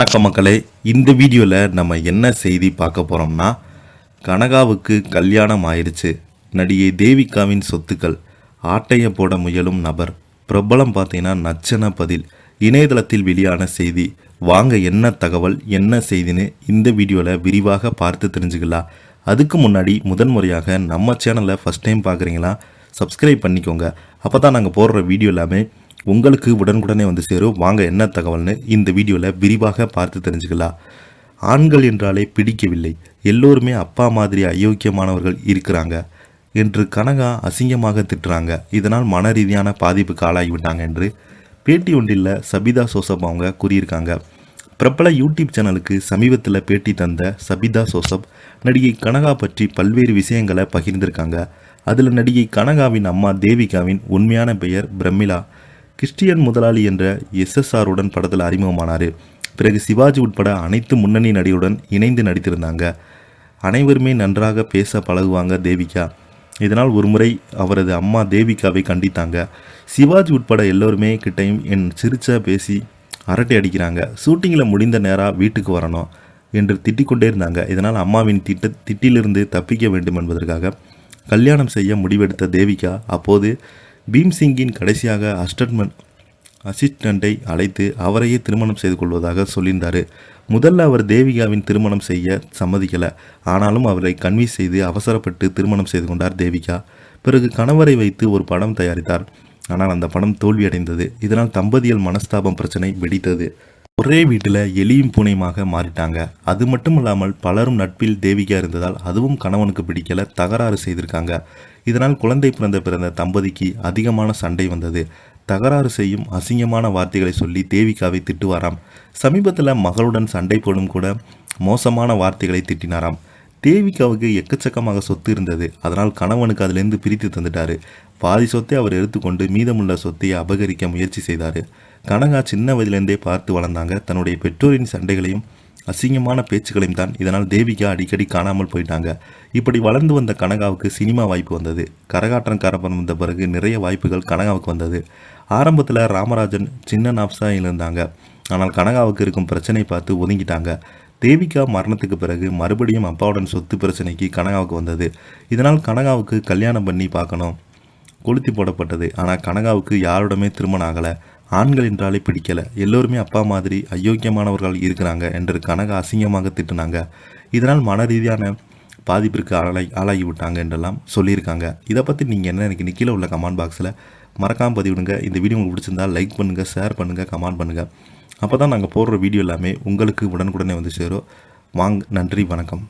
வணக்கம் மக்களே. இந்த வீடியோவில் நம்ம என்ன செய்தி பார்க்க போகிறோம்னா, கனகாவுக்கு கல்யாணம் ஆயிடுச்சு. நடிகை தேவிகாவின் சொத்துக்கள் ஆட்டைய போட முயலும் நபர் பிரபலம் பார்த்தீங்கன்னா நச்சன பதில். இணையதளத்தில் வெளியான செய்தி. வாங்க என்ன தகவல் என்ன செய்தின்னு இந்த வீடியோவில் விரிவாக பார்த்து தெரிஞ்சுக்கலாம். அதுக்கு முன்னாடி முதன்முறையாக நம்ம சேனலை ஃபஸ்ட் டைம் பார்க்குறீங்களா, சப்ஸ்கிரைப் பண்ணிக்கோங்க. அப்போ தான் நாங்கள் போடுற வீடியோ எல்லாமே உங்களுக்கு உடனுக்குடனே வந்து சேரும். வாங்க என்ன தகவல்னு இந்த வீடியோவில் விரிவாக பார்த்து தெரிஞ்சுக்கலாம். ஆண்கள் என்றாலே பிடிக்கவில்லை, எல்லோருமே அப்பா மாதிரி அயோக்கியமானவர்கள் இருக்கிறாங்க என்று கனகா அசிங்கமாக திட்டுறாங்க. இதனால் மன ரீதியான பாதிப்புக்கு ஆளாகிவிட்டாங்க என்று பேட்டி ஒன்றில் சபிதா சோசப் அவங்க கூறியிருக்காங்க. பிரபல யூடியூப் சேனலுக்கு சமீபத்தில் பேட்டி தந்த சபிதா சோசப் நடிகை கனகா பற்றி பல்வேறு விஷயங்களை பகிர்ந்திருக்காங்க. அதில் நடிகை கனகாவின் அம்மா தேவிகாவின் உண்மையான பெயர் பிரமிளா. கிறிஸ்டியன் முதலாளி என்ற SSRுடன் படத்தில் அறிமுகமானார். பிறகு சிவாஜி உட்பட அனைத்து முன்னணி நடிகருடன் இணைந்து நடித்திருந்தாங்க. அனைவருமே நன்றாக பேச பழகுவாங்க தேவிகா. இதனால் ஒருமுறை அவரது அம்மா தேவிகாவை கண்டித்தாங்க. சிவாஜி உட்பட எல்லோருமே கிட்டையும் என் சிரிச்சா பேசி அரட்டை அடிக்கிறாங்க, ஷூட்டிங்கில் முடிந்த நேரம் வீட்டுக்கு வரணும் என்று திட்டிக்கொண்டே இருந்தாங்க. இதனால் அம்மாவின் திட்டிலிருந்து தப்பிக்க வேண்டும் என்பதற்காக கல்யாணம் செய்ய முடிவெடுத்த தேவிகா அப்போது பீம்சிங்கின் கடைசியாக அசிஸ்டண்டை அழைத்து அவரையே திருமணம் செய்து கொள்வதாக சொல்லியிருந்தார். முதல்ல அவர் தேவிகாவின் திருமணம் செய்ய சம்மதிக்கலை. ஆனாலும் அவரை கன்வின்ஸ் செய்து அவசரப்பட்டு திருமணம் செய்து கொண்டார் தேவிகா. பிறகு கணவரை வைத்து ஒரு படம் தயாரித்தார். ஆனால் அந்த படம் தோல்வியடைந்தது. இதனால் தம்பதிகள் மனஸ்தாபம் பிரச்சனை வெடித்தது. ஒரே வீட்டில் எலியும் பூனையுமாக மாறிட்டாங்க. அது மட்டும் இல்லாமல் பலரும் நட்பில் தேவிகா இருந்ததால் அதுவும் கணவனுக்கு பிடிக்கல, தகராறு செய்திருக்காங்க. இதனால் குழந்தை பிறந்த தம்பதிக்கு அதிகமான சண்டை வந்தது. தகராறு செய்யும் அசிங்கமான வார்த்தைகளை சொல்லி தேவிகாவை திட்டுவாராம். சமீபத்தில் மகளுடன் சண்டை போடும் கூட மோசமான வார்த்தைகளை திட்டினாராம். தேவிகாவுக்கு எக்கச்சக்கமாக சொத்து இருந்தது. அதனால் கணவனுக்கு அதிலிருந்து பிரித்து தந்துட்டாரு. பாதி சொத்தை அவர் எடுத்துக்கொண்டு மீதமுள்ள சொத்தை அபகரிக்க முயற்சி செய்தார். கனகா சின்ன வயதிலிருந்தே பார்த்து வளர்ந்தாங்க. தன்னுடைய பெற்றோரின் சண்டைகளையும் அசிங்கமான பேச்சுக்களையும் தான். இதனால் தேவிகா அடிக்கடி காணாமல் போயிட்டாங்க. இப்படி வளர்ந்து வந்த கனகாவுக்கு சினிமா வாய்ப்பு வந்தது. கரகாட்டம் வந்த பிறகு நிறைய வாய்ப்புகள் கனகாவுக்கு வந்தது. ஆரம்பத்தில் ராமராஜன், சின்ன நாப்சா இருந்தாங்க. ஆனால் கனகாவுக்கு இருக்கும் பிரச்சனை பார்த்து ஒதுங்கிட்டாங்க. தேவிகா மரணத்துக்கு பிறகு மறுபடியும் அப்பாவுடன் சொத்து பிரச்சனைக்கு கனகாவுக்கு வந்தது. இதனால் கனகாவுக்கு கல்யாணம் பண்ணி பார்க்கணும் கொளுத்தி போடப்பட்டது. ஆனால் கனகாவுக்கு யாருடமே திருமணம் ஆகலை. ஆண்கள் என்றாலே பிடிக்கலை, எல்லோருமே அப்பா மாதிரி அயோக்கியமானவர்கள் இருக்கிறாங்க என்று கனகா அசிங்கமாக திட்டுனாங்க. இதனால் மன ரீதியான பாதிப்பிற்கு ஆளாகிவிட்டாங்க என்றெல்லாம் சொல்லியிருக்காங்க. இதை பற்றி நீங்கள் என்ன எனக்கு கீழே உள்ள கமெண்ட் பாக்ஸில் மறக்காமல் பதிவிடுங்க. இந்த வீடியோ உங்களுக்கு பிடிச்சிருந்தால் லைக் பண்ணுங்கள், ஷேர் பண்ணுங்கள், கமெண்ட் பண்ணுங்கள். அப்போ தான் நாங்கள் போடுற வீடியோ எல்லாமே உங்களுக்கு உடனுக்குடனே வந்து சேரும். நன்றி, வணக்கம்.